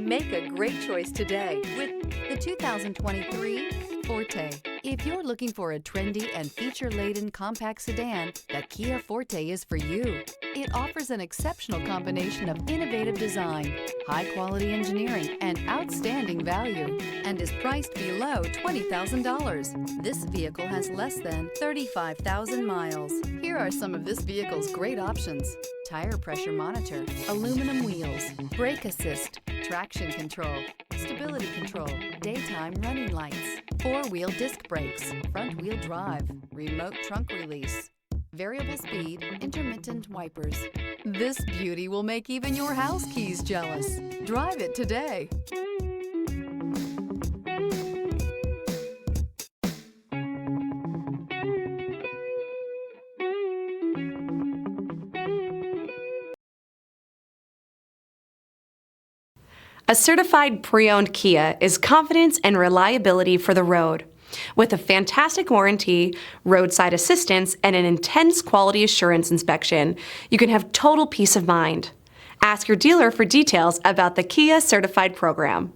Make a great choice today with the 2023 Forte. If you're looking for a trendy and feature-laden compact sedan, the Kia Forte is for you. It offers an exceptional combination of innovative design, high-quality engineering, and outstanding value, and is priced below $20,000. This vehicle has less than 35,000 miles. Here are some of this vehicle's great options: tire pressure monitor, aluminum wheels, brake assist, traction control, stability control, daytime running lights, four-wheel disc brakes, front-wheel drive, remote trunk release, variable speed, intermittent wipers. This beauty will make even your house keys jealous. Drive it today. A certified pre-owned Kia is confidence and reliability for the road. With a fantastic warranty, roadside assistance, and an intense quality assurance inspection, you can have total peace of mind. Ask your dealer for details about the Kia Certified program.